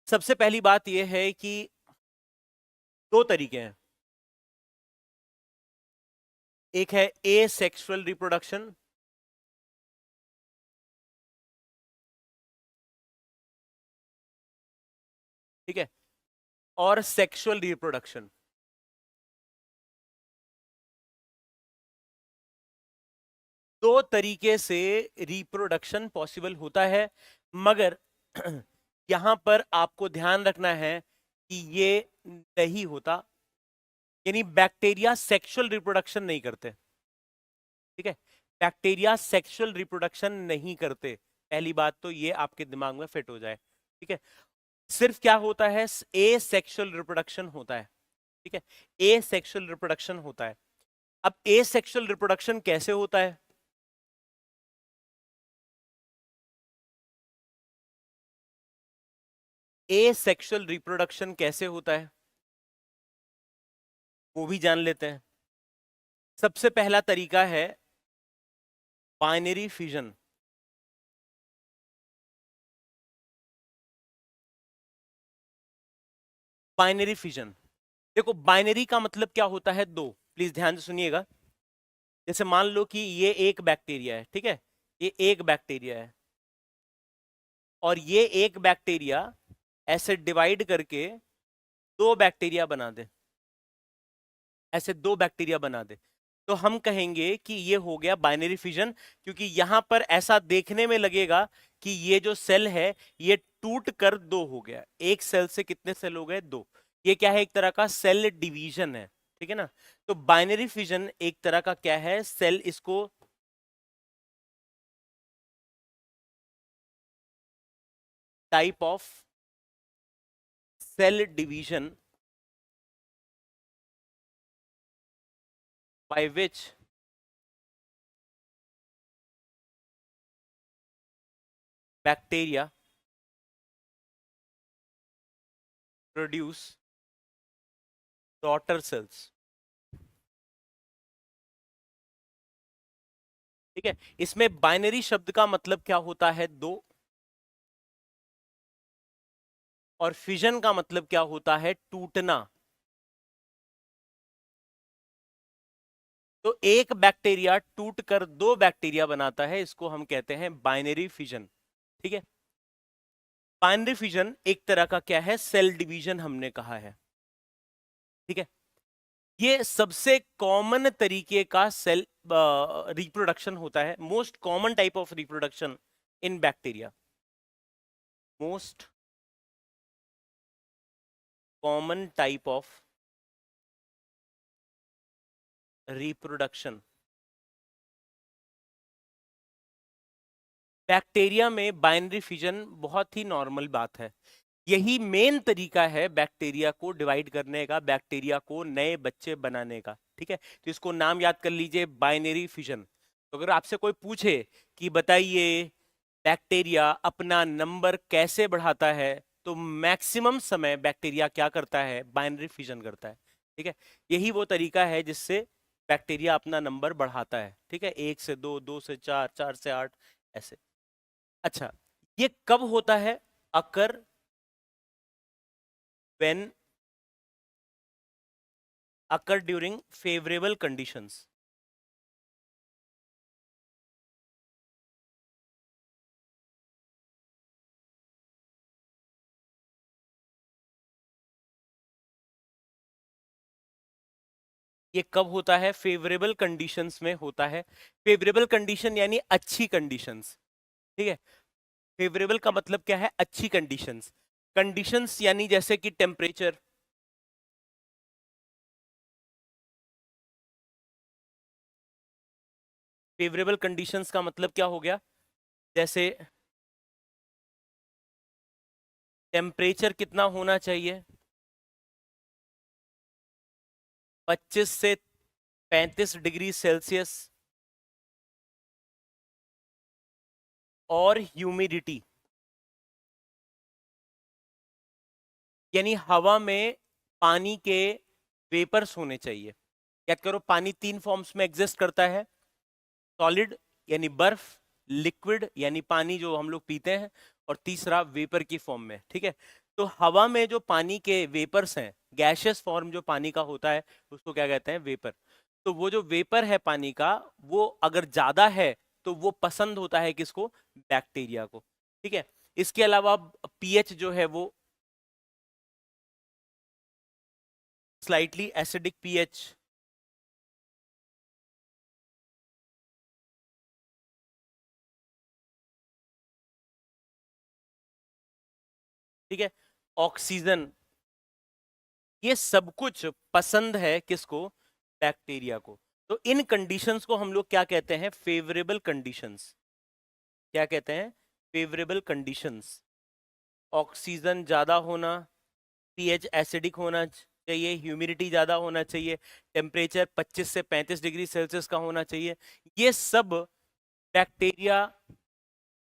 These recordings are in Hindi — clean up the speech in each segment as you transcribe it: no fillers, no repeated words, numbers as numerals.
सबसे पहली बात यह है कि दो तरीके हैं। एक है ए सेक्सुअल रिप्रोडक्शन, ठीक है, और सेक्सुअल रिप्रोडक्शन। दो तरीके से रिप्रोडक्शन पॉसिबल होता है, मगर यहां पर आपको ध्यान रखना है कि ये नहीं होता, यानी बैक्टीरिया सेक्सुअल रिप्रोडक्शन नहीं करते। ठीक है, बैक्टीरिया सेक्सुअल रिप्रोडक्शन नहीं करते। पहली बात तो ये आपके दिमाग में फिट हो जाए। ठीक है, सिर्फ क्या होता है, ए सेक्सुअल रिप्रोडक्शन होता है। ठीक है, ए सेक्सुअल रिप्रोडक्शन होता है। अब ए सेक्सुअल रिप्रोडक्शन कैसे होता है? ए सेक्सुअल रिप्रोडक्शन कैसे होता है वो भी जान लेते हैं। सबसे पहला तरीका है बाइनरी फिजन। बाइनरी फिजन, देखो बाइनरी का मतलब क्या होता है, दो। प्लीज ध्यान से सुनिएगा। जैसे मान लो कि ये एक बैक्टीरिया है, ठीक है, ये एक बैक्टीरिया है, और ये एक बैक्टीरिया ऐसे डिवाइड करके दो बैक्टीरिया बना दे, ऐसे दो बैक्टीरिया बना दे, तो हम कहेंगे कि ये हो गया बाइनरी फिजन। क्योंकि यहां पर ऐसा देखने में लगेगा कि ये जो सेल है ये टूट कर दो हो गया। एक सेल से कितने सेल हो गए, दो। ये क्या है, एक तरह का सेल डिवीजन है। ठीक है ना। तो बाइनरी फिजन एक तरह का क्या है, सेल, इसको type of cell division by which bacteria produce daughter cells। ठीक है, इसमें बाइनरी शब्द का मतलब क्या होता है, दो, और फिजन का मतलब क्या होता है, टूटना। तो एक बैक्टीरिया टूट कर दो बैक्टीरिया बनाता है, इसको हम कहते हैं बाइनरी फिजन। ठीक है, बाइनरी फिजन एक तरह का क्या है, सेल डिवीजन हमने कहा है। ठीक है, ये सबसे कॉमन तरीके का सेल रिप्रोडक्शन होता है, most common type of reproduction in bacteria, most common type of reproduction. Bacteria में बाइनरी फिजन बहुत ही नॉर्मल बात है। यही मेन तरीका है बैक्टीरिया को डिवाइड करने का, बैक्टीरिया को नए बच्चे बनाने का। ठीक है, तो इसको नाम याद कर लीजिए, बाइनरी फिजन। तो अगर आपसे कोई पूछे कि बताइए बैक्टीरिया अपना नंबर कैसे बढ़ाता है, तो मैक्सिमम समय बैक्टीरिया क्या करता है, बाइनरी फिजन करता है। ठीक है, यही वो तरीका है जिससे बैक्टीरिया अपना नंबर बढ़ाता है। ठीक है, एक से दो, दो से चार, चार से आठ, ऐसे। अच्छा, ये कब होता है, अकर when occur during favorable conditions। ये कब होता है, फेवरेबल कंडीशंस में होता है। फेवरेबल कंडीशन यानी अच्छी कंडीशंस। ठीक है, फेवरेबल का मतलब क्या है, अच्छी कंडीशंस। कंडीशंस यानी जैसे कि टेम्परेचर, फेवरेबल कंडीशंस का मतलब क्या हो गया, जैसे टेम्परेचर कितना होना चाहिए, 25 से 35 डिग्री सेल्सियस, और ह्यूमिडिटी यानी हवा में पानी के वेपर्स होने चाहिए। याद करो, पानी तीन फॉर्म्स में एग्जिस्ट करता है, सॉलिड यानी बर्फ, लिक्विड यानी पानी जो हम लोग पीते हैं, और तीसरा वेपर की फॉर्म में। ठीक है, तो हवा में जो पानी के वेपर्स हैं, गैशियस फॉर्म जो पानी का होता है उसको क्या कहते हैं, वेपर। तो वो जो वेपर है पानी का, वो अगर ज्यादा है तो वो पसंद होता है किसको, बैक्टीरिया को। ठीक है, इसके अलावा पीएच जो है वो स्लाइटली एसिडिक पीएच, ठीक है, ऑक्सीजन, ये सब कुछ पसंद है किसको, बैक्टीरिया को। तो इन कंडीशंस को हम लोग क्या कहते हैं, फेवरेबल कंडीशंस। क्या कहते हैं, फेवरेबल कंडीशंस। ऑक्सीजन ज्यादा होना, पीएच एसिडिक होना चाहिए, ह्यूमिडिटी ज्यादा होना चाहिए, टेम्परेचर 25 से 35 डिग्री सेल्सियस का होना चाहिए, ये सब बैक्टीरिया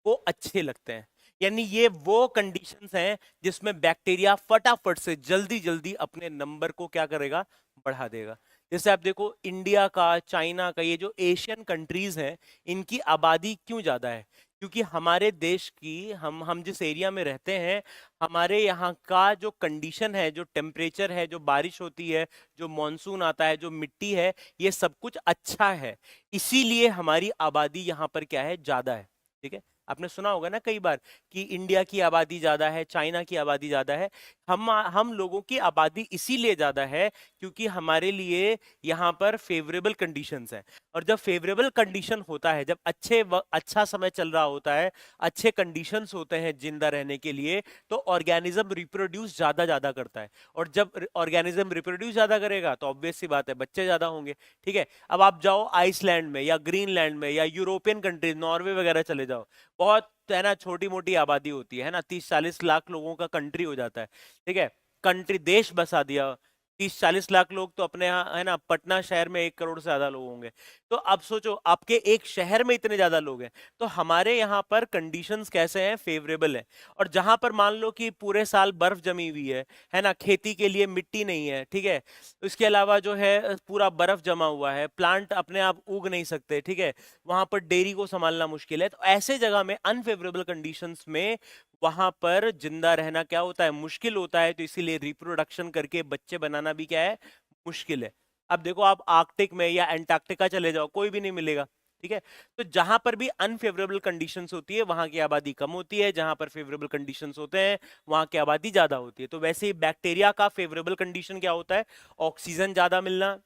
को अच्छे लगते हैं। यानी ये वो कंडीशंस हैं जिसमें बैक्टीरिया फटाफट से जल्दी जल्दी अपने नंबर को क्या करेगा, बढ़ा देगा। जैसे आप देखो इंडिया का, चाइना का, ये जो एशियन कंट्रीज हैं, इनकी आबादी क्यों ज्यादा है, क्योंकि हमारे देश की, हम जिस एरिया में रहते हैं, हमारे यहाँ का जो कंडीशन है, जो टेम्परेचर है, जो बारिश होती है, जो मॉनसून आता है, जो मिट्टी है, ये सब कुछ अच्छा है। इसीलिए हमारी आबादी यहाँ पर क्या है, ज्यादा है। ठीक है, आपने सुना होगा ना कई बार कि इंडिया की आबादी ज्यादा है, चाइना की आबादी ज्यादा है। हम लोगों की आबादी इसीलिए ज्यादा है क्योंकि हमारे लिए यहाँ पर फेवरेबल कंडीशंस हैं। और जब फेवरेबल कंडीशन होता है, जब अच्छा समय चल रहा होता है, अच्छे कंडीशंस होते हैं जिंदा रहने के लिए, तो ऑर्गेनिज्म रिप्रोड्यूस ज्यादा ज्यादा करता है। और जब ऑर्गेनिज्म रिप्रोड्यूस ज्यादा करेगा तो ऑब्वियस सी बात है, बच्चे ज्यादा होंगे। ठीक है, अब आप जाओ आइसलैंड में या ग्रीनलैंड में या यूरोपियन कंट्रीज, नॉर्वे वगैरह चले जाओ, बहुत है ना, छोटी मोटी आबादी होती है ना, 30-40 लाख लोगों का कंट्री हो जाता है। ठीक है, कंट्री, देश बसा दिया, 30-40 लाख लोग तो अपने यहाँ है ना, पटना शहर में 1 करोड़ से ज्यादा लोग होंगे। तो अब सोचो आपके एक शहर में इतने ज्यादा लोग हैं, तो हमारे यहाँ पर कंडीशंस कैसे हैं, फेवरेबल है। और जहां पर मान लो कि पूरे साल बर्फ जमी हुई है ना, खेती के लिए मिट्टी नहीं है, ठीक है, इसके अलावा जो है पूरा बर्फ जमा हुआ है, प्लांट अपने आप उग नहीं सकते, ठीक है, वहां पर डेयरी को संभालना मुश्किल है, तो ऐसे जगह में, अनफेवरेबल कंडीशंस में, वहां पर जिंदा रहना क्या होता है, मुश्किल होता है। तो इसीलिए रिप्रोडक्शन करके बच्चे बनाना भी क्या है, मुश्किल है। अब देखो आप आर्कटिक में या एंटार्क्टिका चले जाओ, कोई भी नहीं मिलेगा। ठीक है, तो जहां पर भी अनफेवरेबल कंडीशंस होती है वहां की आबादी कम होती है, जहां पर फेवरेबल कंडीशंस होते हैं वहां की आबादी ज्यादा होती है। तो वैसे ही बैक्टीरिया का फेवरेबल कंडीशन क्या होता है, ऑक्सीजन ज्यादा मिलना,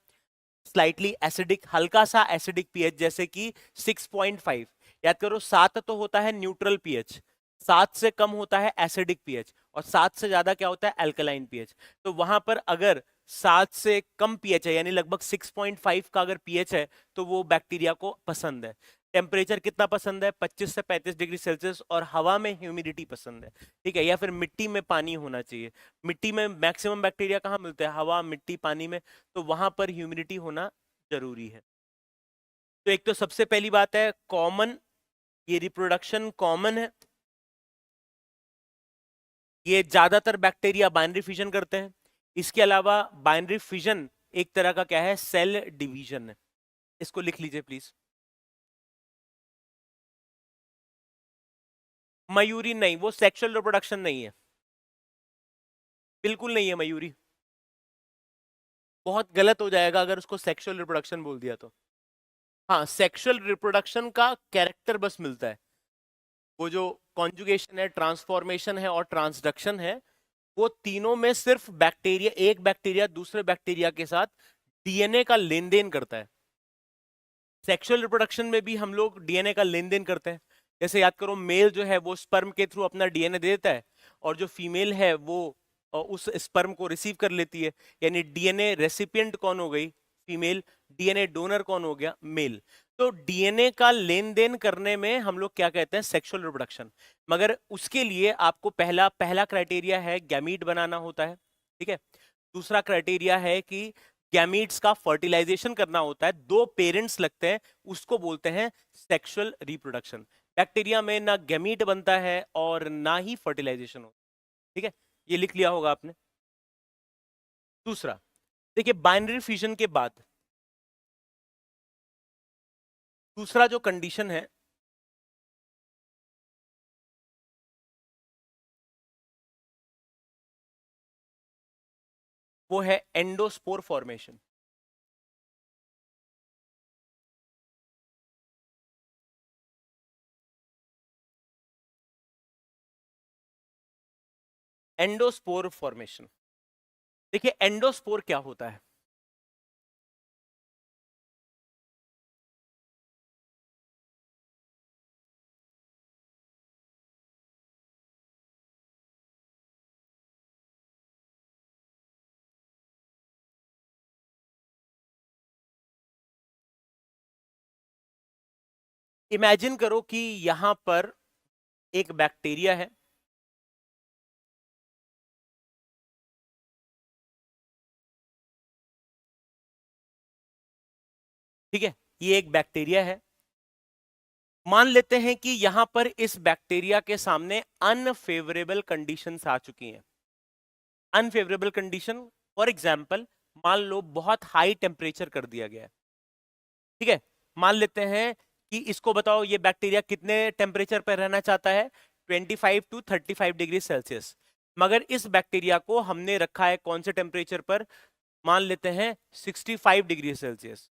स्लाइटली एसिडिक, हल्का सा एसिडिक पीएच, जैसे कि 6.5, याद करो 7 तो होता है न्यूट्रल पीएच, 7 से कम होता है एसिडिक पीएच, और 7 से ज्यादा क्या होता है, अल्कलाइन पीएच। तो वहां पर अगर 7 से कम पीएच है, यानी लगभग 6.5 का अगर पीएच है, तो वो बैक्टीरिया को पसंद है। टेम्परेचर कितना पसंद है, 25 से 35 डिग्री सेल्सियस, और हवा में ह्यूमिडिटी पसंद है। ठीक है, या फिर मिट्टी में पानी होना चाहिए। मिट्टी में मैक्सिमम बैक्टीरिया कहाँ मिलते हैं, हवा, मिट्टी, पानी में, तो वहां पर ह्यूमिडिटी होना जरूरी है। तो एक तो सबसे पहली बात है कॉमन, ये रिप्रोडक्शन कॉमन है, ये ज्यादातर बैक्टीरिया बाइनरी फिजन करते हैं। इसके अलावा बाइनरी फिजन एक तरह का क्या है, सेल डिवीजन है। इसको लिख लीजिए प्लीज। मयूरी नहीं, वो सेक्सुअल रिप्रोडक्शन नहीं है, बिल्कुल नहीं है मयूरी। बहुत गलत हो जाएगा अगर उसको सेक्सुअल रिप्रोडक्शन बोल दिया तो। हाँ, सेक्सुअल रिप्रोडक्शन का कैरेक्टर बस मिलता है, वो जो कॉन्जुगेशन है, ट्रांसफॉर्मेशन है और ट्रांसडक्शन है, वो तीनों में सिर्फ बैक्टीरिया, एक बैक्टीरिया दूसरे बैक्टीरिया के साथ डीएनए का लेन देन करता है। सेक्सुअल रिप्रोडक्शन में भी हम लोग डीएनए का लेन देन करते हैं। जैसे याद करो, मेल जो है वो स्पर्म के थ्रू अपना डीएनए दे देता है, और जो फीमेल है वो उस स्पर्म को रिसीव कर लेती है। यानी डीएनए रेसिपिएंट कौन हो गई, फीमेल, डीएनए डोनर कौन हो गया, मेल। तो डीएनए का लेन देन करने में हम लोग क्या कहते हैं, सेक्सुअल रिप्रोडक्शन। मगर उसके लिए आपको पहला पहला क्राइटेरिया है, गैमीट बनाना होता है। ठीक है, दूसरा क्राइटेरिया है कि गैमीट्स का फर्टिलाइजेशन करना होता है, दो पेरेंट्स लगते हैं, उसको बोलते हैं सेक्सुअल रिप्रोडक्शन। बैक्टीरिया में ना गैमीट बनता है और ना ही फर्टिलाइजेशन होता है। ठीक है, ये लिख लिया होगा आपने। दूसरा, देखिए बाइनरी फिजन के बाद दूसरा जो कंडीशन है, वो है एंडोस्पोर फॉर्मेशन। एंडोस्पोर फॉर्मेशन, देखिए एंडोस्पोर क्या होता है। इमेजिन करो कि यहां पर एक बैक्टीरिया है, ठीक है, ये एक बैक्टीरिया है। मान लेते हैं कि यहां पर इस बैक्टीरिया के सामने अनफेवरेबल कंडीशंस आ चुकी हैं। अनफेवरेबल कंडीशन, फॉर एग्जांपल मान लो बहुत हाई टेम्परेचर कर दिया गया है, ठीक है। मान लेते हैं कि इसको बताओ ये बैक्टीरिया कितने टेम्परेचर पर रहना चाहता है, 25 टू 35 डिग्री सेल्सियस। मगर इस बैक्टीरिया को हमने रखा है कौन से टेम्परेचर पर, मान लेते हैं 65 डिग्री सेल्सियस,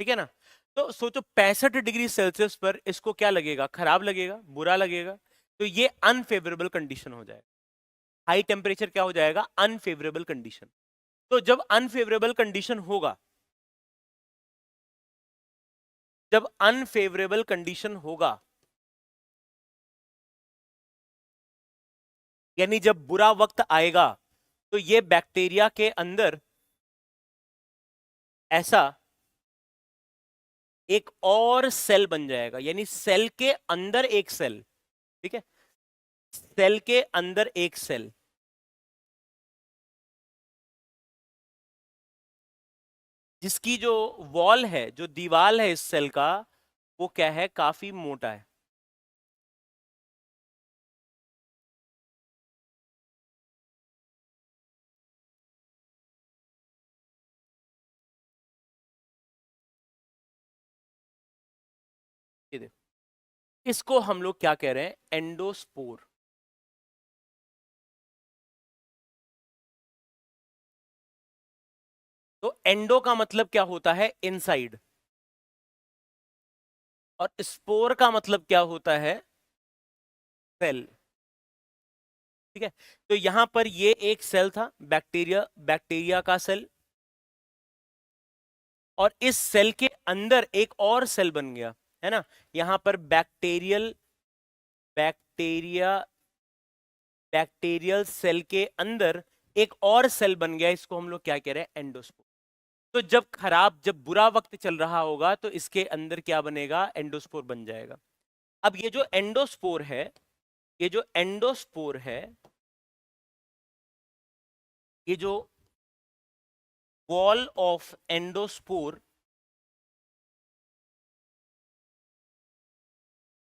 ठीक है ना। तो सोचो 65 डिग्री सेल्सियस पर इसको क्या लगेगा, खराब लगेगा, बुरा लगेगा। तो ये अनफेवरेबल कंडीशन हो जाएगा। हाई टेम्परेचर क्या हो जाएगा, अनफेवरेबल कंडीशन। तो जब अनफेवरेबल कंडीशन होगा, जब अनफेवरेबल कंडीशन होगा, यानी जब बुरा वक्त आएगा, तो ये बैक्टीरिया के अंदर ऐसा एक और सेल बन जाएगा, यानी सेल के अंदर एक सेल, ठीक है, सेल के अंदर एक सेल, जिसकी जो वॉल है, जो दीवार है इस सेल का, वो क्या है, काफी मोटा है। ये देखो, इसको हम लोग क्या कह रहे हैं, एंडोस्पोर। तो एंडो का मतलब क्या होता है, इनसाइड, और स्पोर का मतलब क्या होता है, सेल, ठीक है। तो यहां पर ये एक सेल था, बैक्टीरिया, बैक्टीरिया का सेल, और इस सेल के अंदर एक और सेल बन गया, है ना। यहां पर बैक्टीरियल, बैक्टीरिया, बैक्टीरियल सेल के अंदर एक और सेल बन गया, इसको हम लोग क्या कह रहे हैं, एंडोस्पोर। तो जब खराब, जब बुरा वक्त चल रहा होगा, तो इसके अंदर क्या बनेगा, एंडोस्पोर बन जाएगा। अब ये जो एंडोस्पोर है, ये जो एंडोस्पोर है, ये जो wall of endospore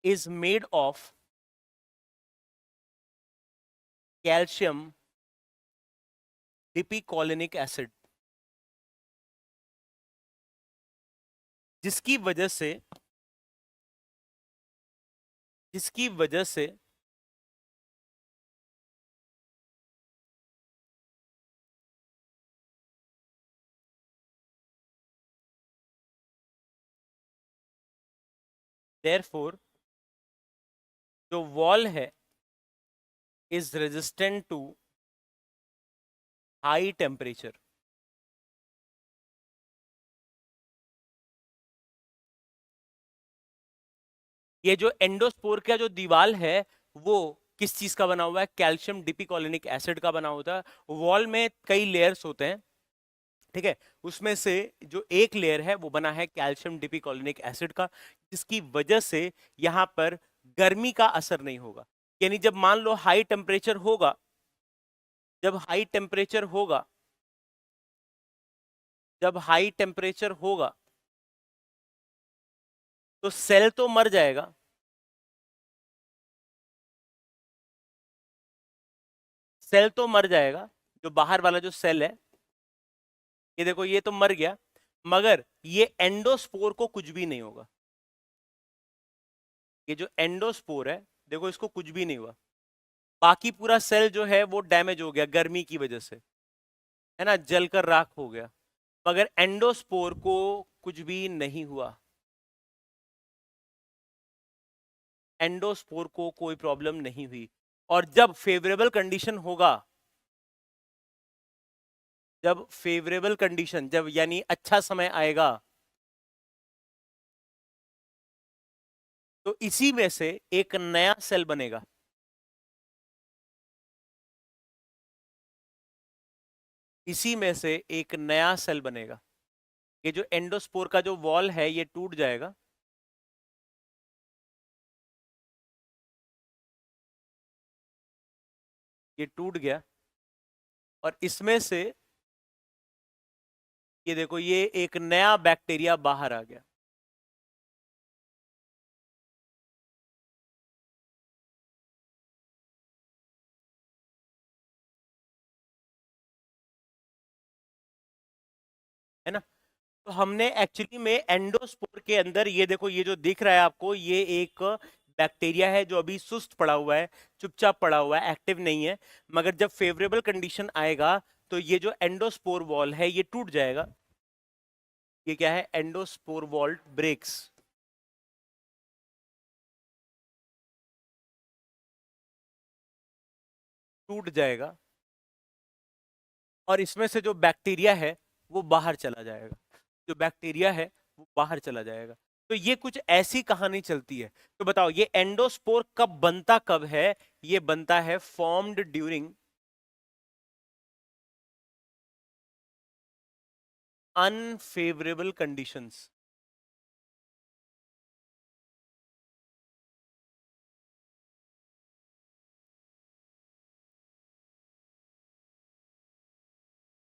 is made of calcium dipicolinic acid, जिसकी वजह से, जिसकी वजह से देयरफॉर जो वॉल है is resistant to high temperature. ये जो एंडोस्पोर का जो दीवार है, वो किस चीज का बना हुआ है, कैल्शियम डिपिकोलिनिक एसिड का बना होता है। वॉल में कई लेयर्स होते हैं, ठीक है, उसमें से जो एक लेयर है वो बना है कैल्शियम डिपिकोलिनिक एसिड का, जिसकी वजह से यहां पर गर्मी का असर नहीं होगा। यानी जब मान लो हाई टेम्परेचर होगा, जब हाई टेम्परेचर होगा, जब हाई टेम्परेचर होगा, तो सेल तो मर जाएगा, सेल तो मर जाएगा, जो बाहर वाला जो सेल है, ये देखो ये तो मर गया, मगर ये एंडोस्पोर को कुछ भी नहीं होगा। ये जो एंडोस्पोर है, देखो इसको कुछ भी नहीं हुआ, बाकी पूरा सेल जो है वो डैमेज हो गया गर्मी की वजह से। है ना, जलकर राख हो गया, मगर एंडोस्पोर को कुछ भी नहीं हुआ, एंडोस्पोर को कोई प्रॉब्लम नहीं हुई। और जब फेवरेबल कंडीशन होगा, जब फेवरेबल कंडीशन, जब यानी अच्छा समय आएगा, तो इसी में से एक नया सेल बनेगा, इसी में से एक नया सेल बनेगा। ये जो एंडोस्पोर का जो वॉल है ये टूट जाएगा, ये टूट गया, और इसमें से ये देखो ये एक नया बैक्टीरिया बाहर आ गया। है ना, तो हमने एक्चुअली में एंडोस्पोर के अंदर ये देखो, ये जो दिख रहा है आपको, ये एक बैक्टीरिया है जो अभी सुस्त पड़ा हुआ है, चुपचाप पड़ा हुआ है, एक्टिव नहीं है। मगर जब फेवरेबल कंडीशन आएगा तो ये जो एंडोस्पोर वॉल है ये टूट जाएगा। ये क्या है, एंडोस्पोर वॉल ब्रेक्स, टूट जाएगा, और इसमें से जो बैक्टीरिया है वो बाहर चला जाएगा, जो बैक्टीरिया है वो बाहर चला जाएगा। तो ये कुछ ऐसी कहानी चलती है। तो बताओ ये एंडोस्पोर कब बनता, कब है? ये बनता है फॉर्म्ड ड्यूरिंग अनफेवरेबल कंडीशंस।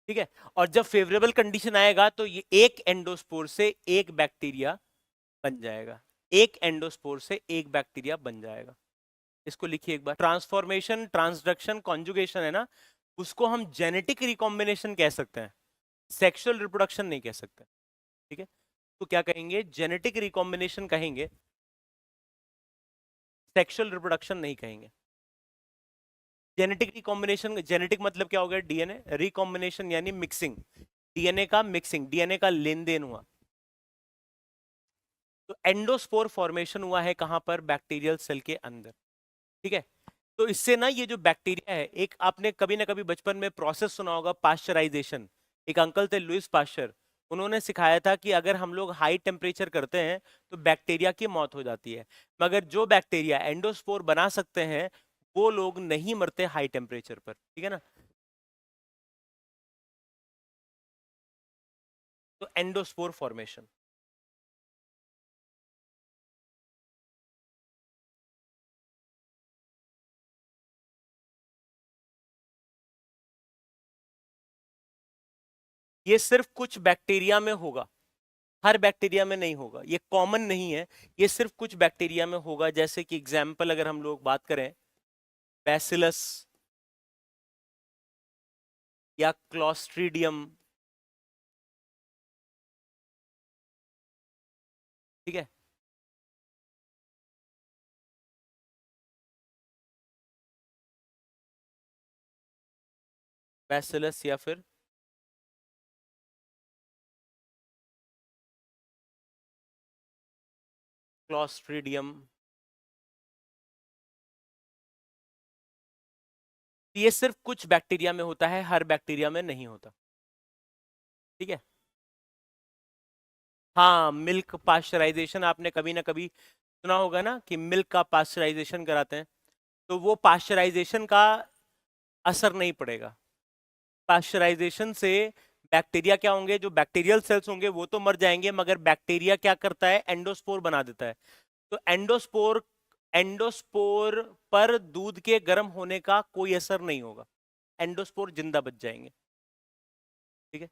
ठीक है, और जब फेवरेबल कंडीशन आएगा तो ये एक एंडोस्पोर से एक बैक्टीरिया बन जाएगा, एक एंडोस्पोर से एक बैक्टीरिया बन जाएगा। इसको लिखिए एक बार, ट्रांसफॉर्मेशन, ट्रांसडक्शन, कॉन्जुगेशन है ना, उसको हम जेनेटिक रिकॉम्बिनेशन कह सकते हैं, सेक्सुअल रिप्रोडक्शन नहीं कह सकते। ठीक है, तो क्या कहेंगे, जेनेटिक रिकॉम्बिनेशन कहेंगे, सेक्सुअल रिप्रोडक्शन नहीं कहेंगे। जेनेटिक रिकॉम्बिनेशन, जेनेटिक मतलब क्या हो गया, डीएनए, रिकॉम्बिनेशन यानी मिक्सिंग, डीएनए का मिक्सिंग, डीएनए का लेन देन हुआ। तो एंडोस्पोर फॉर्मेशन हुआ है कहां पर, बैक्टीरियल सेल के अंदर। ठीक है, तो इससे ना ये जो बैक्टीरिया है, एक आपने कभी ना कभी बचपन में प्रोसेस सुना होगा, पाश्चराइजेशन। एक अंकल थे लुइस पाश्चर, उन्होंने सिखाया था कि अगर हम लोग हाई टेम्परेचर करते हैं तो बैक्टीरिया की मौत हो जाती है, मगर जो बैक्टीरिया एंडोस्पोर बना सकते हैं वो लोग नहीं मरते हाई टेम्परेचर पर। ठीक है ना, तो एंडोस्पोर फॉर्मेशन। ये सिर्फ कुछ बैक्टीरिया में होगा, हर बैक्टीरिया में नहीं होगा, ये कॉमन नहीं है, ये सिर्फ कुछ बैक्टीरिया में होगा। जैसे कि एग्जाम्पल अगर हम लोग बात करें, बैसिलस या क्लॉस्ट्रीडियम। ठीक है, बैसिलस या फिर क्लॉस्ट्रीडियम, ये सिर्फ कुछ बैक्टीरिया में होता है, हर बैक्टीरिया में नहीं होता। ठीक है, हाँ, मिल्क पाश्चराइजेशन आपने कभी ना कभी सुना होगा ना, कि मिल्क का पाश्चराइजेशन कराते हैं, तो वो पाश्चराइजेशन का असर नहीं पड़ेगा। पाश्चराइजेशन से बैक्टीरिया क्या होंगे, जो बैक्टीरियल सेल्स होंगे वो तो मर जाएंगे, मगर बैक्टीरिया क्या करता है, एंडोस्पोर बना देता है। तो एंडोस्पोर, एंडोस्पोर पर दूध के गर्म होने का कोई असर नहीं होगा, एंडोस्पोर जिंदा बच जाएंगे। ठीक है,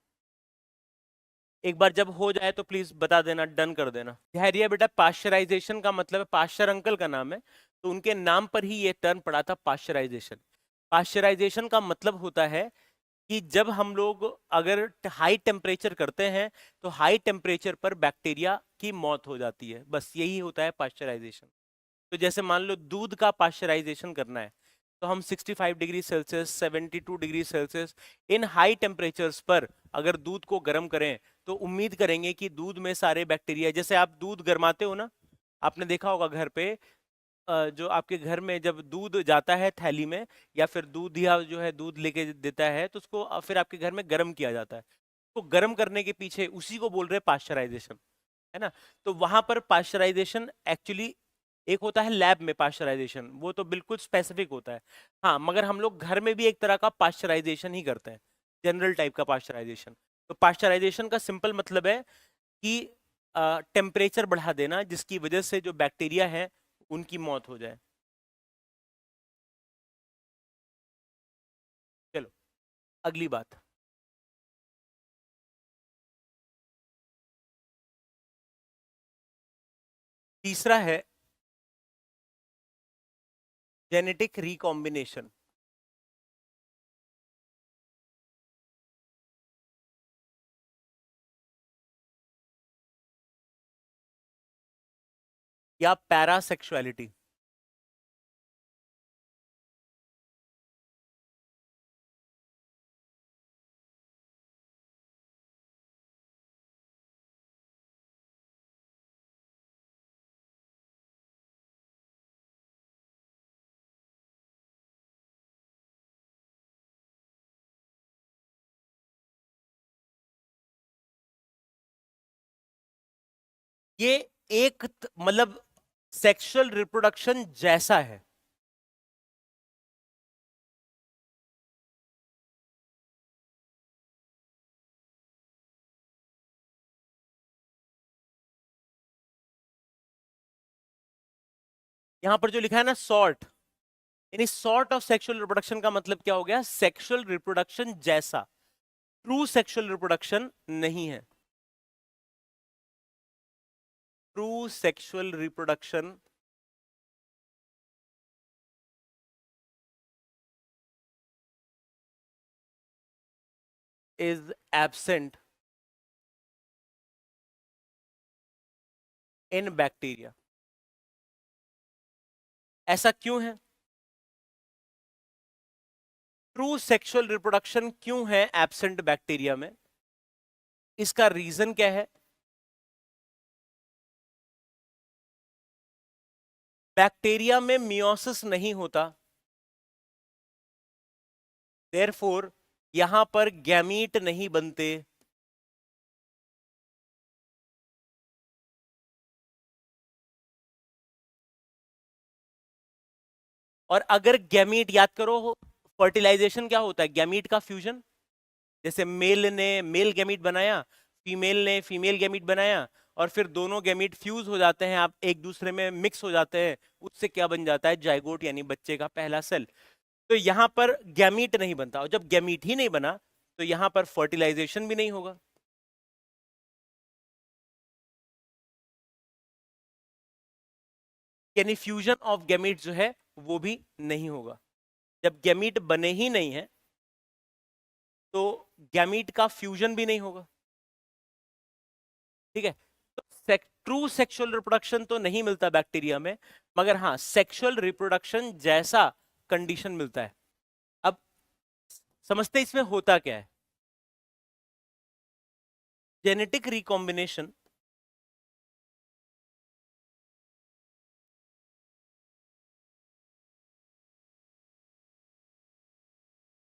एक बार जब हो जाए तो प्लीज बता देना, डन कर देना। धैर्य बेटा, पाश्चराइजेशन का मतलब है, पाश्चर अंकल का नाम है, तो उनके नाम पर ही ये टर्म पड़ा था, पाश्चराइजेशन। पाश्चराइजेशन का मतलब होता है कि जब हम लोग अगर हाई टेम्परेचर करते हैं तो हाई टेम्परेचर पर बैक्टीरिया की मौत हो जाती है, बस यही होता है पाश्चराइजेशन। तो जैसे मान लो दूध का पाश्चराइजेशन करना है, तो हम 65 degree Celsius, 72 degree Celsius in high temperatures पर अगर दूध को गर्म करें तो उम्मीद करेंगे कि दूध में सारे बैक्टीरिया, जैसे आप दूध गर्माते हो ना, आपने देखा होगा घर पे जो आपके घर में जब दूध जाता है थैली में, या फिर दूध या जो है दूध लेके देता है तो उसको फिर आपके घर में गर्म किया जाता है। तो गर्म करने के पीछे उसी को बोल रहे हैं पाश्चराइजेशन, है ना। तो वहां पर पाश्चराइजेशन एक्चुअली एक होता है लैब में पाश्चराइजेशन, वो तो बिल्कुल स्पेसिफिक होता है। हाँ, मगर हम लोग घर में भी एक तरह का पाश्चराइजेशन ही करते हैं, जनरल टाइप का पाश्चराइजेशन। तो पाश्चराइजेशन का सिंपल मतलब है कि टेम्परेचर बढ़ा देना जिसकी वजह से जो बैक्टीरिया है उनकी मौत हो जाए। चलो अगली बात, तीसरा है जेनेटिक रिकॉम्बिनेशन। या पैरासेक्सुअलिटी। ये एक मतलब सेक्सुअल रिप्रोडक्शन जैसा है। यहां पर जो लिखा है ना सॉर्ट, यानी सॉर्ट ऑफ सेक्सुअल रिप्रोडक्शन का मतलब क्या हो गया, सेक्सुअल रिप्रोडक्शन जैसा। ट्रू सेक्सुअल रिप्रोडक्शन नहीं है। True sexual reproduction is absent in bacteria. ऐसा क्यों है? ट्रू सेक्सुअल रिप्रोडक्शन क्यों है एब्सेंट बैक्टीरिया में? इसका रीजन क्या है? बैक्टीरिया में मियोसिस नहीं होता, देयरफॉर यहां पर गैमीट नहीं बनते। और अगर गैमीट, याद करो फर्टिलाइजेशन क्या होता है, गैमीट का फ्यूजन। जैसे मेल ने मेल गैमीट बनाया, फीमेल ने फीमेल गैमीट बनाया, और फिर दोनों गैमीट फ्यूज हो जाते हैं, आप एक दूसरे में मिक्स हो जाते हैं, उससे क्या बन जाता है, जाइगोट, यानी बच्चे का पहला सेल। तो यहां पर गैमीट नहीं बनता, और जब गैमीट ही नहीं बना तो यहां पर फर्टिलाइजेशन भी नहीं होगा। यानी फ्यूजन ऑफ गैमीट जो है वो भी नहीं होगा। जब गैमीट बने ही नहीं है तो गैमीट का फ्यूजन भी नहीं होगा। ठीक है। तो ट्रू सेक्सुअल रिप्रोडक्शन तो नहीं मिलता बैक्टीरिया में, मगर हाँ सेक्सुअल रिप्रोडक्शन जैसा कंडीशन मिलता है। अब समझते इसमें होता क्या है। जेनेटिक रिकॉम्बिनेशन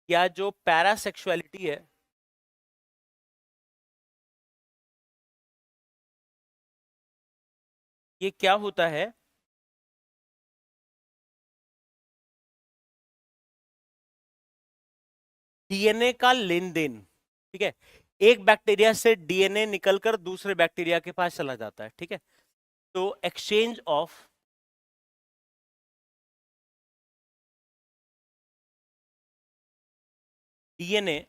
या जो पैरासेक्सुअलिटी है, ये क्या होता है, डीएनए का लेन देन। ठीक है। एक बैक्टीरिया से डीएनए निकलकर दूसरे बैक्टीरिया के पास चला जाता है। ठीक है। तो exchange of DNA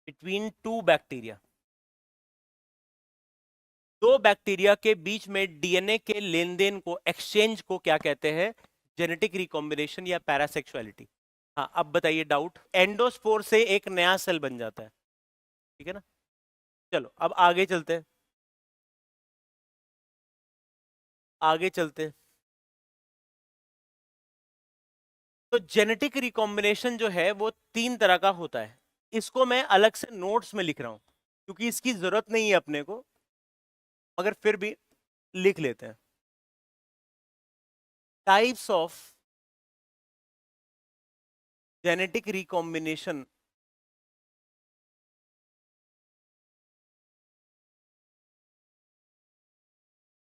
between two bacteria. दो बैक्टीरिया के बीच में डीएनए के लेन देन को, एक्सचेंज को क्या कहते हैं, जेनेटिक रिकॉम्बिनेशन या पैरासेक्सुअलिटी। हाँ, अब बताइए डाउट। एंडोस्पोर से एक नया सेल बन जाता है। ठीक है ना। चलो अब आगे चलते हैं। आगे चलते। तो जेनेटिक रिकॉम्बिनेशन जो है वो 3 तरह का होता है। इसको मैं अलग से नोट्स में लिख रहा हूं क्योंकि इसकी जरूरत नहीं है अपने को, मगर फिर भी लिख लेते हैं। Types of genetic recombination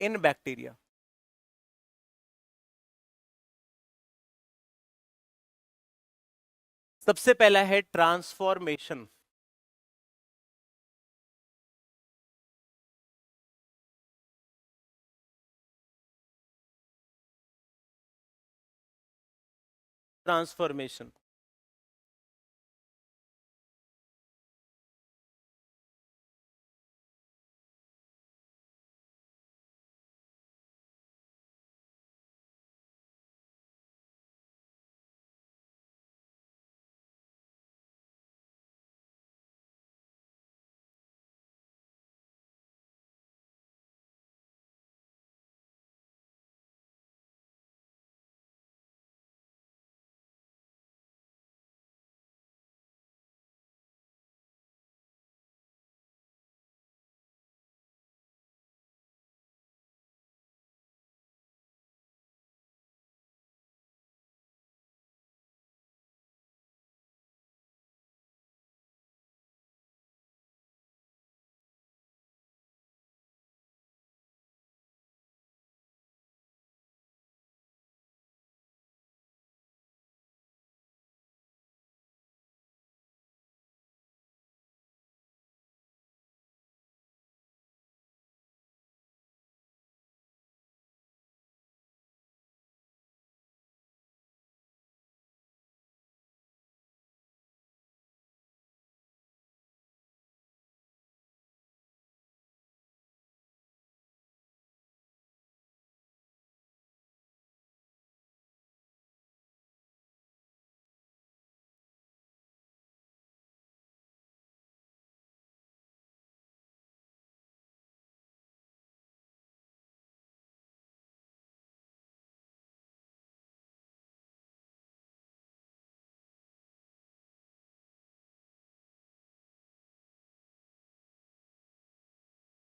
in bacteria. सबसे पहला है ट्रांसफॉर्मेशन। ट्रांसफॉर्मेशन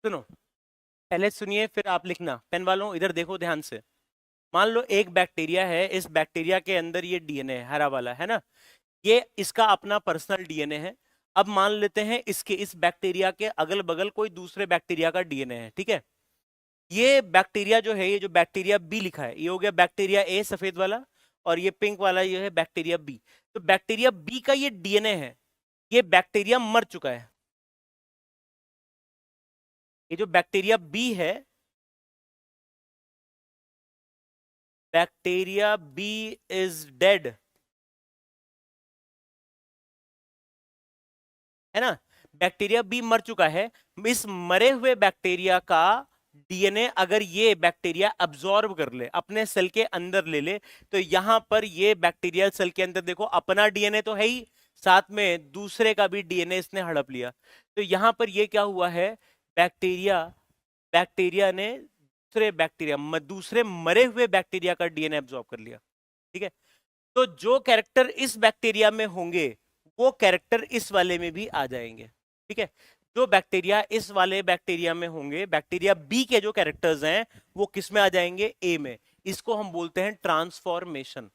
सुनो, पहले सुनिए फिर आप लिखना। पेन वालों इधर देखो ध्यान से। मान लो एक बैक्टीरिया है, इस बैक्टीरिया के अंदर ये डीएनए है, हरा वाला है ना, ये इसका अपना पर्सनल डीएनए है। अब मान लेते हैं इसके इस बैक्टीरिया के अगल बगल कोई दूसरे बैक्टीरिया का डीएनए है, ठीक है। ये बैक्टीरिया जो है, ये जो बैक्टीरिया बी लिखा है, ये हो गया बैक्टीरिया ए सफेद वाला, और ये पिंक वाला ये है बैक्टीरिया बी। तो बैक्टीरिया बी का ये डीएनए है, ये बैक्टीरिया मर चुका है। ये जो बैक्टीरिया बी है, बैक्टीरिया बी इज डेड, है ना। बैक्टीरिया बी मर चुका है। इस मरे हुए बैक्टीरिया का डीएनए अगर ये बैक्टीरिया अब्जॉर्ब कर ले, अपने सेल के अंदर ले ले, तो यहां पर ये बैक्टीरियल सेल के अंदर देखो अपना डीएनए तो है ही, साथ में दूसरे का भी डीएनए इसने हड़प लिया। तो यहां पर ये क्या हुआ है, बैक्टीरिया बैक्टीरिया ने दूसरे मरे हुए बैक्टीरिया का डीएनए अब्जॉर्ब कर लिया, ठीक है। तो जो कैरेक्टर इस बैक्टीरिया में होंगे वो कैरेक्टर इस वाले में भी आ जाएंगे, ठीक है। जो बैक्टीरिया इस वाले बैक्टीरिया में होंगे, बैक्टीरिया बी के जो कैरेक्टर्स हैं वो किस में आ जाएंगे, ए में। इसको हम बोलते हैं ट्रांसफॉर्मेशन।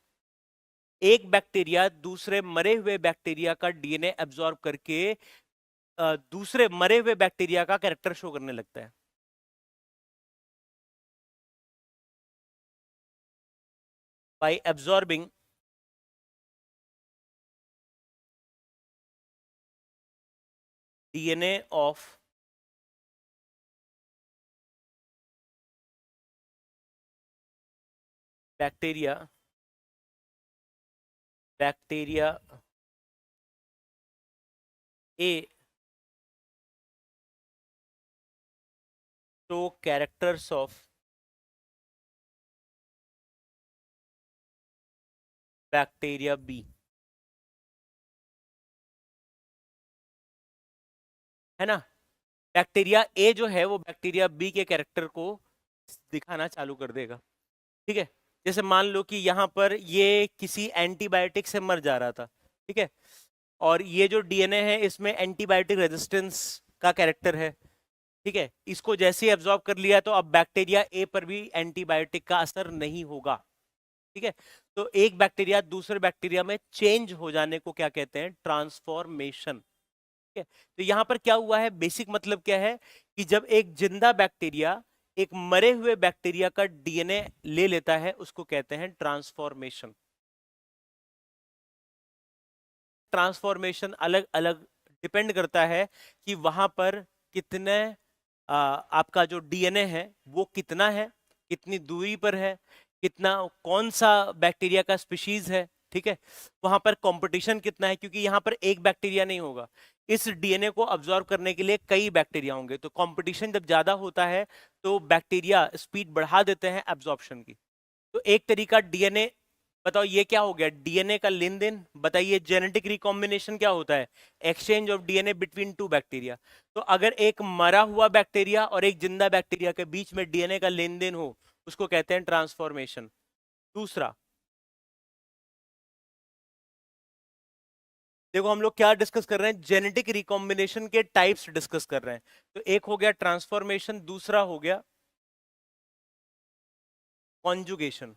एक बैक्टीरिया दूसरे मरे हुए बैक्टीरिया का डीएनए एब्जॉर्ब करके दूसरे मरे हुए बैक्टीरिया का कैरेक्टर शो करने लगता है। By absorbing DNA of bacteria bacteria ए तो कैरेक्टर्स ऑफ बैक्टीरिया बी, है ना। बैक्टीरिया ए जो है वो बैक्टीरिया बी के कैरेक्टर को दिखाना चालू कर देगा। ठीक है, जैसे मान लो कि यहाँ पर ये किसी एंटीबायोटिक से मर जा रहा था, ठीक है, और ये जो डीएनए है इसमें एंटीबायोटिक रेजिस्टेंस का कैरेक्टर है, ठीक है, इसको जैसे ही एब्जॉर्ब कर लिया तो अब बैक्टीरिया ए पर भी एंटीबायोटिक का असर नहीं होगा। ठीक है, तो एक बैक्टीरिया दूसरे बैक्टीरिया में चेंज हो जाने को क्या कहते हैं? ट्रांसफॉर्मेशन। ठीक है, तो यहां पर क्या हुआ है, बेसिक मतलब क्या है कि जब एक जिंदा बैक्टीरिया एक मरे हुए बैक्टीरिया का डीएनए ले लेता है उसको कहते हैं ट्रांसफॉर्मेशन। ट्रांसफॉर्मेशन अलग अलग डिपेंड करता है कि वहां पर कितने आपका जो डीएनए है वो कितना है, कितनी दूरी पर है, कितना, कौन सा बैक्टीरिया का स्पीशीज है। ठीक है, वहां पर कंपटीशन कितना है, क्योंकि यहां पर एक बैक्टीरिया नहीं होगा, इस डीएनए को अब्जॉर्ब करने के लिए कई बैक्टीरिया होंगे, तो कंपटीशन जब ज्यादा होता है तो बैक्टीरिया स्पीड बढ़ा देते हैं एब्जॉर्प्शन की। तो एक तरीका डीएनए, बताओ ये क्या हो गया, डीएनए का लेन देन। बताइए जेनेटिक रिकॉम्बिनेशन क्या होता है? Exchange of DNA between two bacteria. तो अगर एक मरा हुआ बैक्टीरिया और एक जिंदा बैक्टीरिया के बीच में डीएनए का लेन देन हो उसको कहते हैं ट्रांसफॉर्मेशन। दूसरा, देखो हम लोग क्या डिस्कस कर रहे हैं, जेनेटिक रिकॉम्बिनेशन के टाइप्स डिस्कस कर रहे हैं। तो एक हो गया ट्रांसफॉर्मेशन, दूसरा हो गया कॉन्जुगेशन।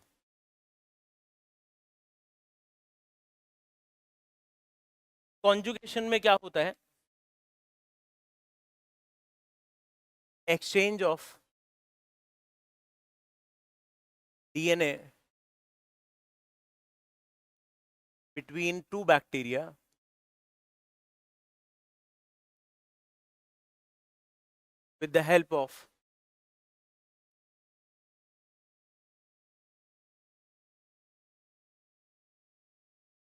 कॉन्जुगेशन में क्या होता है? Exchange of DNA between two bacteria with the help of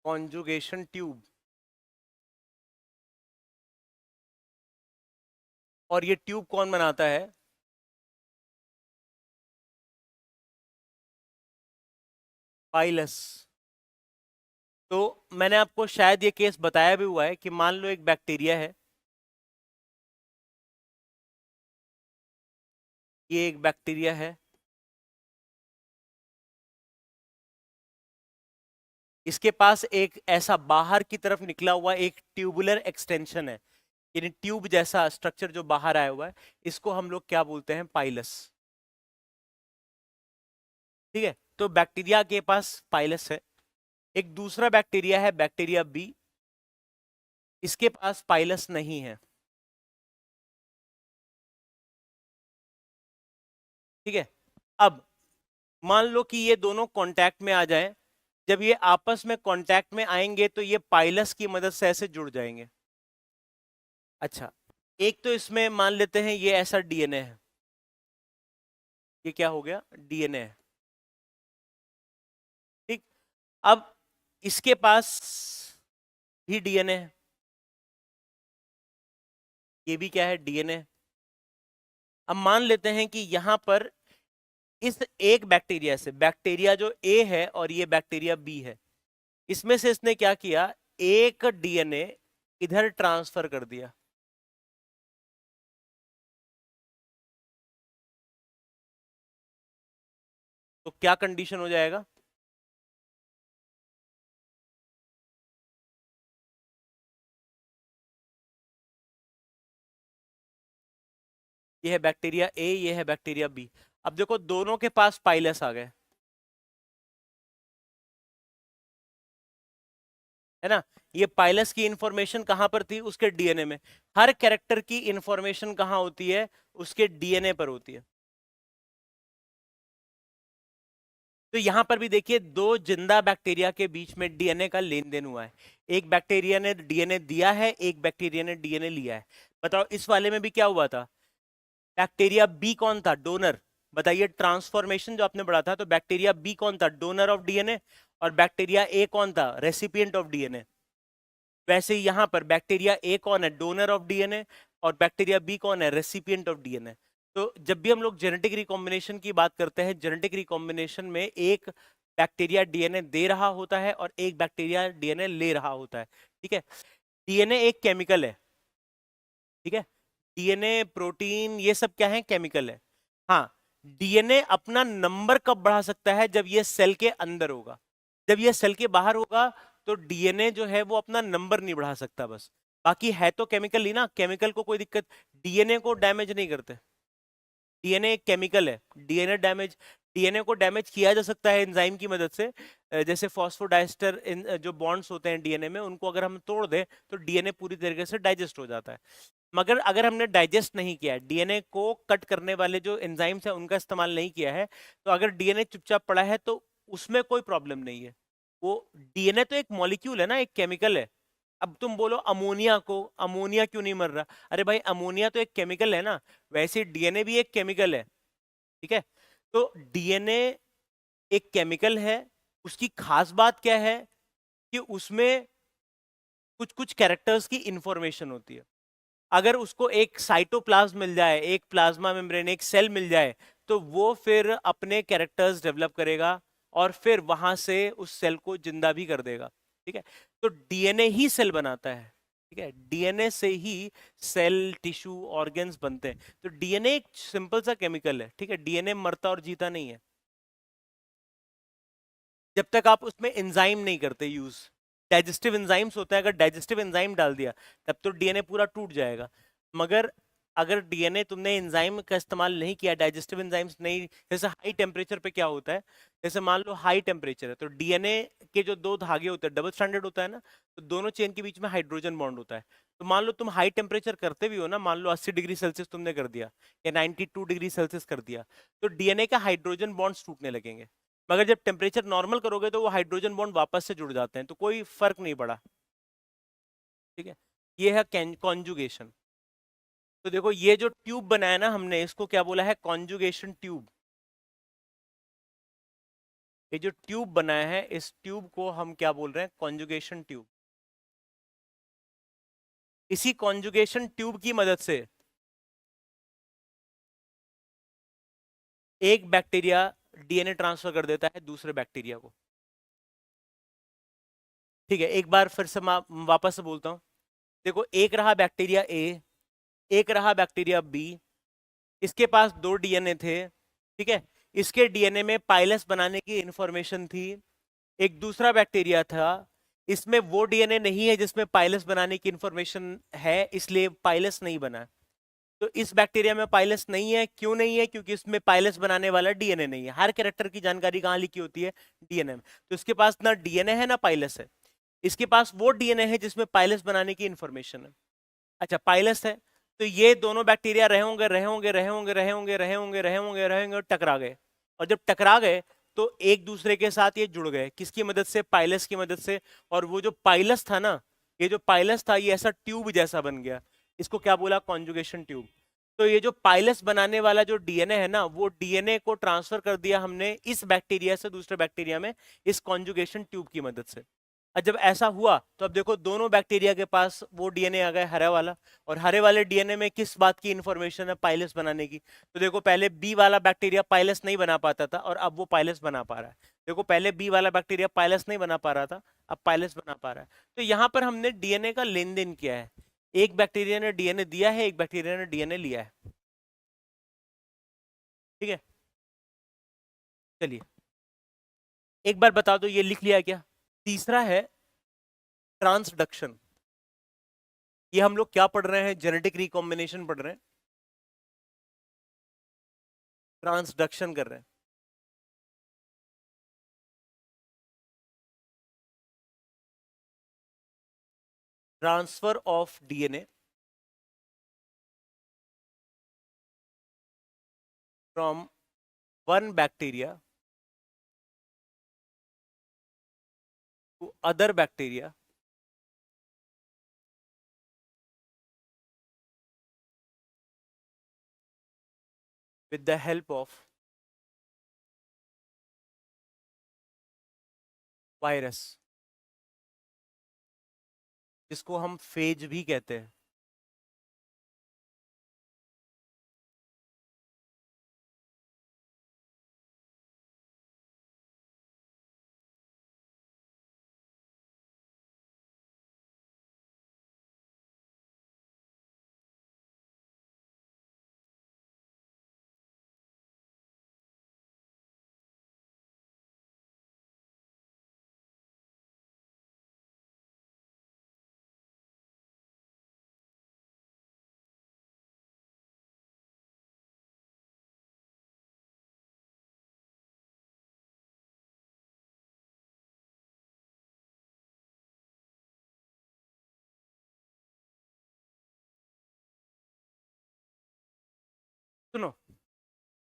conjugation tube। और ये ट्यूब कौन बनाता है? पाइलस। तो मैंने आपको शायद ये केस बताया भी हुआ है कि मान लो एक बैक्टीरिया है, ये एक बैक्टीरिया है, इसके पास एक ऐसा बाहर की तरफ निकला हुआ एक ट्यूबुलर एक्सटेंशन है, यानी ट्यूब जैसा स्ट्रक्चर जो बाहर आया हुआ है, इसको हम लोग क्या बोलते हैं? पाइलस। ठीक है, तो बैक्टीरिया के पास पाइलस है। एक दूसरा बैक्टीरिया है, बैक्टीरिया बी, इसके पास पाइलस नहीं है। ठीक है, अब मान लो कि ये दोनों कांटेक्ट में आ जाएं। जब ये आपस में कांटेक्ट में आएंगे तो ये पाइलस की मदद से ऐसे जुड़ जाएंगे। अच्छा, एक तो इसमें मान लेते हैं ये ऐसा डीएनए है, ये क्या हो गया? डीएनए है। ठीक, अब इसके पास भी डीएनए है, ये भी क्या है? डीएनए। अब मान लेते हैं कि यहां पर इस एक बैक्टीरिया से, बैक्टीरिया जो ए है और ये बैक्टीरिया बी है, इसमें से इसने क्या किया, एक डीएनए इधर ट्रांसफर कर दिया। तो क्या कंडीशन हो जाएगा? ये है बैक्टीरिया ए, ये है बैक्टीरिया बी। अब देखो दोनों के पास पाइलस आ गए, है ना। ये पाइलस की इंफॉर्मेशन कहां पर थी? उसके डीएनए में। हर कैरेक्टर की इंफॉर्मेशन कहां होती है? उसके डीएनए पर होती है। तो यहां पर भी देखिए दो जिंदा बैक्टीरिया के बीच में डीएनए का लेन देन हुआ है। एक बैक्टीरिया ने डीएनए दिया है, एक बैक्टीरिया ने डीएनए लिया है। बताओ इस वाले में भी क्या हुआ था? बैक्टीरिया बी कौन था? डोनर। बताइए ट्रांसफॉर्मेशन जो आपने पढ़ा था, तो बैक्टीरिया बी कौन था? Donor of DNA. और बैक्टीरिया ए कौन था? Recipient of DNA. वैसे ही यहां पर बैक्टीरिया ए कौन है? Donor of DNA. और बैक्टीरिया बी कौन है? Recipient of DNA. तो जब भी हम लोग जेनेटिक रिकॉम्बिनेशन की बात करते हैं, जेनेटिक रिकॉम्बिनेशन में एक बैक्टीरिया डीएनए दे रहा होता है और एक बैक्टीरिया डीएनए ले रहा होता है। ठीक है, डीएनए एक केमिकल है। ठीक है, डीएनए, प्रोटीन, ये सब क्या है? केमिकल है। हाँ, डीएनए अपना नंबर कब बढ़ा सकता है? जब ये सेल के अंदर होगा। जब ये सेल के बाहर होगा तो डीएनए जो है वो अपना नंबर नहीं बढ़ा सकता बस। बाकी है तो केमिकल ही ना, केमिकल को कोई दिक्कत, डीएनए को डैमेज नहीं करते। डीएनए एक केमिकल है, डीएनए को डैमेज किया जा सकता है एंजाइम की मदद से। जैसे फॉस्फोडाइस्टर जो बॉन्ड्स होते हैं डीएनए में, उनको अगर हम तोड़ दें तो डीएनए पूरी तरीके से डाइजेस्ट हो जाता है। मगर अगर हमने डाइजेस्ट नहीं किया है, डीएनए को कट करने वाले जो एंजाइम्स हैं उनका इस्तेमाल नहीं किया है, तो अगर डीएनए चुपचाप पड़ा है तो उसमें कोई प्रॉब्लम नहीं है। वो डीएनए तो एक मॉलिक्यूल है ना, एक केमिकल है। अब तुम बोलो अमोनिया को, अमोनिया क्यों नहीं मर रहा? अरे भाई अमोनिया तो एक केमिकल है ना, वैसे डीएनए भी एक केमिकल है। ठीक है, तो डीएनए एक केमिकल है। उसकी खास बात क्या है कि उसमें कुछ कुछ कैरेक्टर्स की इंफॉर्मेशन होती है। अगर उसको एक साइटोप्लाज्म मिल जाए, एक प्लाज्मा मेम्ब्रेन, एक सेल मिल जाए, तो वो फिर अपने कैरेक्टर्स डेवलप करेगा और फिर वहां से उस सेल को जिंदा भी कर देगा। ठीक है, तो डीएनए ही सेल बनाता है। ठीक है, डीएनए से ही सेल, टिश्यू, ऑर्गन्स बनते हैं। तो डीएनए एक सिंपल सा केमिकल है। ठीक है, डीएनए मरता और जीता नहीं है जब तक आप उसमें एंजाइम नहीं करते यूज। डाइजेस्टिव एंजाइम्स होता है, अगर डाइजेस्टिव एंजाइम डाल दिया तब तो डीएनए पूरा टूट जाएगा। मगर अगर डीएनए तुमने एंजाइम का इस्तेमाल नहीं किया, डाइजेस्टिव एंजाइम्स नहीं, जैसे हाई टेम्परेचर पे क्या होता है, जैसे मान लो हाई टेम्परेचर है तो डीएनए के जो दो धागे होते हैं डबल स्ट्रैंडेड होता है ना, तो दोनों चेन के बीच में हाइड्रोजन बॉन्ड होता है। तो मान लो तुम हाई टेम्परेचर करते भी हो ना, मान लो 80 डिग्री सेल्सियस तुमने कर दिया या 92 डिग्री सेल्सियस कर दिया, तो डीएनए का हाइड्रोजन बॉन्ड्स टूटने लगेंगे। मगर जब टेम्परेचर नॉर्मल करोगे तो वो हाइड्रोजन बॉन्ड वापस से जुड़ जाते हैं, तो कोई फर्क नहीं पड़ा। ठीक है, ये है कॉन्जुगेशन। तो देखो ये जो ट्यूब बनाया ना हमने, इसको क्या बोला है? Conjugation tube. ये जो ट्यूब बनाया है, इस ट्यूब को हम क्या बोल रहे हैं? Conjugation tube. इसी कॉन्जुगेशन ट्यूब की मदद से एक बैक्टीरिया डीएनए ट्रांसफर कर देता है दूसरे बैक्टीरिया को। ठीक है, एक बार फिर से वापस से बोलता हूं। देखो, एक रहा बैक्टीरिया ए, एक रहा बैक्टीरिया बी। इसके पास दो डीएनए थे। ठीक है, इसके डीएनए में पाइलस बनाने की इंफॉर्मेशन थी। एक दूसरा बैक्टीरिया था, इसमें वो डीएनए नहीं है जिसमें पाइलस बनाने की इंफॉर्मेशन है, इसलिए पाइलस नहीं बना। तो इस बैक्टीरिया में पाइलस नहीं है। क्यों नहीं है? क्योंकि इसमें पाइलस बनाने वाला डीएनए नहीं है। हर कैरेक्टर की जानकारी कहाँ लिखी होती है? डीएनए में। तो इसके पास ना डीएनए है ना पाइलस है। इसके पास वो डीएनए है जिसमें पाइलस बनाने की इंफॉर्मेशन है। अच्छा, पाइलस है तो ये दोनों बैक्टीरिया रहे होंगे, रहे होंगे, रहे होंगे, रहे होंगे, रहे होंगे, रहे होंगे, रहे होंगे और टकरा गए। और जब टकरा गए तो एक दूसरे के साथ ये जुड़ गए। किसकी मदद से? पाइलस की मदद से। और वो जो पाइलस था ना, ये जो पाइलस था ये ऐसा ट्यूब जैसा बन गया। इसको क्या बोला? Conjugation tube. तो ये जो पाइलस बनाने वाला जो डीएनए है ना, वो डीएनए को ट्रांसफर कर दिया हमने इस बैक्टीरिया से दूसरे बैक्टीरिया में, इस कॉन्जुगेशन ट्यूब की मदद से। और जब ऐसा हुआ तो अब देखो दोनों बैक्टीरिया के पास वो डीएनए आ गए, हरा वाला। और हरे वाले डीएनए में किस बात की इंफॉर्मेशन है? पाइलस बनाने की। तो देखो पहले बी वाला बैक्टीरिया पाइलस नहीं बना पाता था और अब वो पाइलस बना पा रहा है। देखो पहले बी वाला बैक्टीरिया पाइलस नहीं बना पा रहा था, अब पाइलस बना पा रहा है। तो यहां पर हमने डीएनए का लेन देन किया है। एक बैक्टीरिया ने डीएनए दिया है, एक बैक्टीरिया ने डीएनए लिया है। ठीक है, चलिए एक बार बता दो ये लिख लिया क्या? तीसरा है ट्रांसडक्शन। ये हम लोग क्या पढ़ रहे हैं? जेनेटिक रिकॉम्बिनेशन पढ़ रहे हैं, ट्रांसडक्शन कर रहे हैं। Transfer of DNA from one bacteria to other bacteria with the help of virus, जिसको हम फेज भी कहते हैं।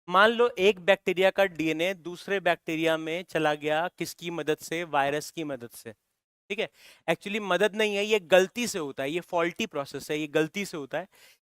मान लो एक बैक्टीरिया का डीएनए दूसरे बैक्टीरिया में चला गया, किसकी मदद से? वायरस की मदद से। ठीक है, एक्चुअली मदद नहीं है, ये गलती से होता है, ये फॉल्टी प्रोसेस है, ये गलती से होता है।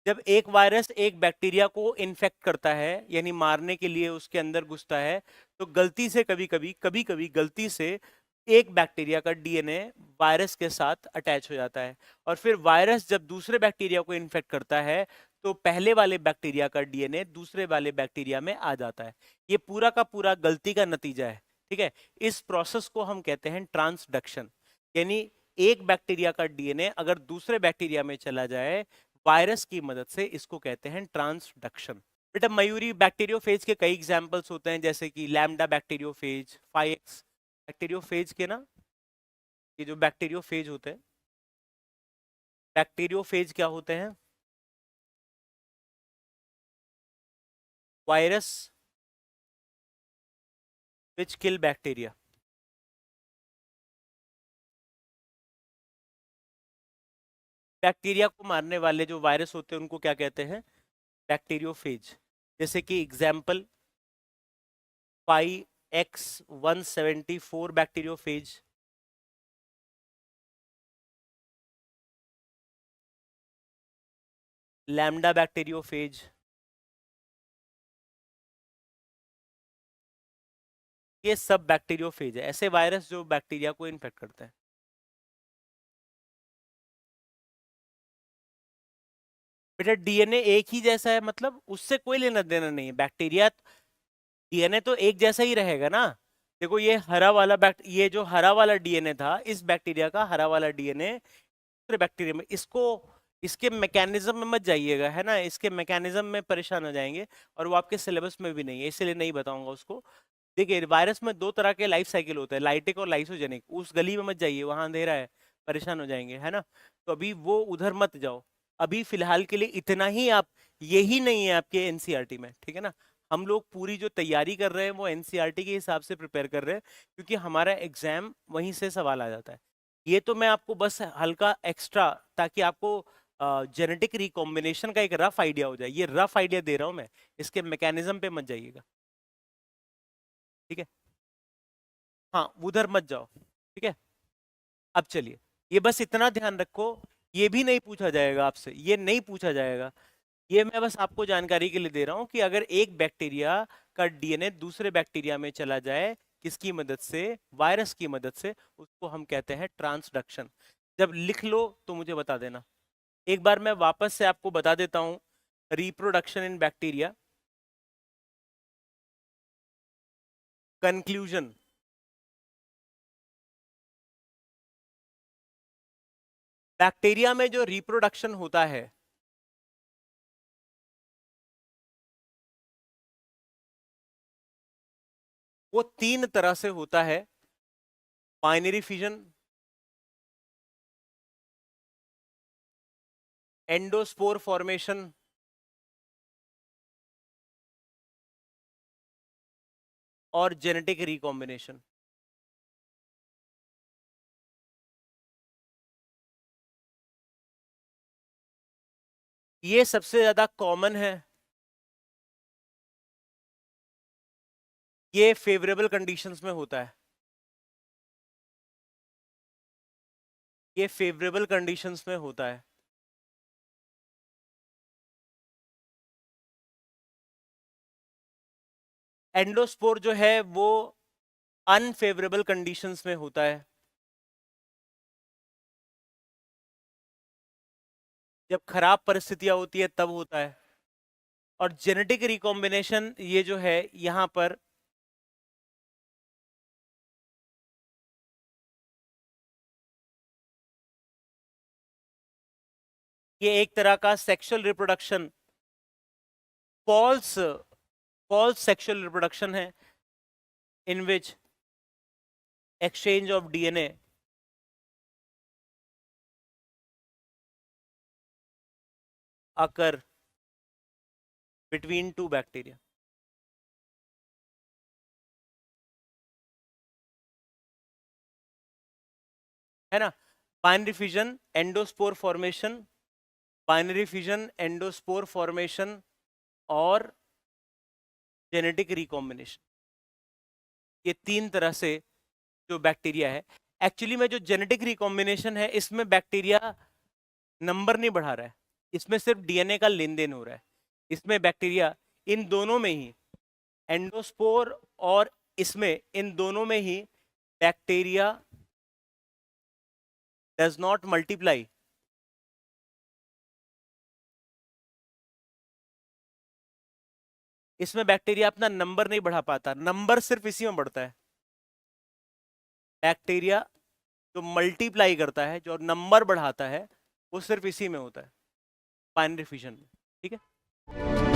जब एक वायरस एक बैक्टीरिया को इन्फेक्ट करता है, यानी मारने के लिए उसके अंदर घुसता है, तो गलती से कभी कभी गलती से एक बैक्टीरिया का डीएनए वायरस के साथ अटैच हो जाता है, और फिर वायरस जब दूसरे बैक्टीरिया को इन्फेक्ट करता है तो पहले वाले बैक्टीरिया का डीएनए दूसरे वाले बैक्टीरिया में आ जाता है। ये पूरा का पूरा गलती का नतीजा है। ठीक है, इस प्रोसेस को हम कहते हैं ट्रांसडक्शन, यानी एक बैक्टीरिया का डीएनए अगर दूसरे बैक्टीरिया में चला जाए वायरस की मदद से, इसको कहते हैं ट्रांसडक्शन। बेटा मयूरी बैक्टीरियोफेज के कई एग्जांपल्स होते हैं, जैसे कि लैम्डा बैक्टीरियोफेज, 5x बैक्टीरियोफेज के ना, ये जो बैक्टीरियोफेज होते हैं, बैक्टीरियोफेज क्या होते हैं? Virus which kill bacteria. Bacteria को मारने वाले जो वायरस होते हैं उनको क्या कहते हैं? बैक्टीरियोफेज। जैसे कि example 5x174 bacteriophage, lambda bacteriophage, ये सब बैक्टीरियोफेज है, ऐसे वायरस जो बैक्टीरिया को इन्फेक्ट करते हैं। बेटा डीएनए एक ही जैसा है, मतलब उससे कोई लेना देना नहीं है। बैक्टीरिया डीएनए तो एक जैसा ही रहेगा ना। देखो ये हरा वाला ये जो हरा वाला डीएनए था, इस बैक्टीरिया का हरा वाला डीएनए दूसरे बैक्टीरिया में, इसको इसके मैकेनिज्म में मत जाइएगा, है ना, इसके मैकेनिज्म में परेशान हो जाएंगे, और वो आपके सिलेबस में भी नहीं है, इसलिए नहीं बताऊंगा उसको। देखिए वायरस में दो तरह के लाइफ साइकिल होते हैं, लाइटिक और लाइसोजेनिक। उस गली में मत जाइए, वहां अंधेरा है, परेशान हो जाएंगे, है ना। तो अभी वो उधर मत जाओ, अभी फिलहाल के लिए इतना ही आप, यही नहीं है आपके एनसीईआरटी में, ठीक है ना। हम लोग पूरी जो तैयारी कर रहे हैं वो एनसीईआरटी के हिसाब से प्रिपेयर कर रहे हैं, क्योंकि हमारा एग्जाम वहीं से सवाल आ जाता है। ये तो मैं आपको बस हल्का एक्स्ट्रा, ताकि आपको जेनेटिक रिकॉम्बिनेशन का एक रफ आइडिया हो जाए, ये रफ आइडिया दे रहा हूं मैं, इसके मैकेनिज्म पे मत जाइएगा, ठीक है। हाँ उधर मत जाओ, ठीक है। अब चलिए, ये बस इतना ध्यान रखो, ये भी नहीं पूछा जाएगा आपसे, ये नहीं पूछा जाएगा। ये मैं बस आपको जानकारी के लिए दे रहा हूं कि अगर एक बैक्टीरिया का डीएनए दूसरे बैक्टीरिया में चला जाए, किसकी मदद से? वायरस की मदद से, उसको हम कहते हैं ट्रांसडक्शन। जब लिख लो तो मुझे बता देना। एक बार मैं वापस से आपको बता देता हूं, reproduction in bacteria, conclusion. Bacteria में जो रिप्रोडक्शन होता है, वो तीन तरह से होता है। बाइनरी फिजन, एंडोस्पोर फॉर्मेशन, और जेनेटिक रिकॉम्बिनेशन। ये सबसे ज्यादा कॉमन है, ये फेवरेबल कंडीशंस में होता है, ये फेवरेबल कंडीशंस में होता है। एंडोस्पोर जो है वो अनफेवरेबल कंडीशंस में होता है, जब खराब परिस्थितियां होती है तब होता है। और जेनेटिक रिकॉम्बिनेशन ये जो है यहां पर, ये एक तरह का sexual reproduction, false false sexual reproduction है, in which exchange of DNA occur between two bacteria, है ना। Binary fission, endospore formation, binary fission, endospore formation, और जेनेटिक रिकॉम्बिनेशन। ये 3 तरह से जो बैक्टीरिया है, एक्चुअली में जो जेनेटिक रिकॉम्बिनेशन है इसमें बैक्टीरिया नंबर नहीं बढ़ा रहा है, इसमें सिर्फ डीएनए का लेन देन हो रहा है। इसमें बैक्टीरिया इन दोनों में ही, एंडोस्पोर और इसमें, इन दोनों में ही बैक्टीरिया डज नॉट मल्टीप्लाई। इसमें बैक्टीरिया अपना नंबर नहीं बढ़ा पाता, नंबर सिर्फ इसी में बढ़ता है। बैक्टीरिया जो मल्टीप्लाई करता है, जो नंबर बढ़ाता है, वो सिर्फ इसी में होता है, बाइनरी फिशन में। ठीक है।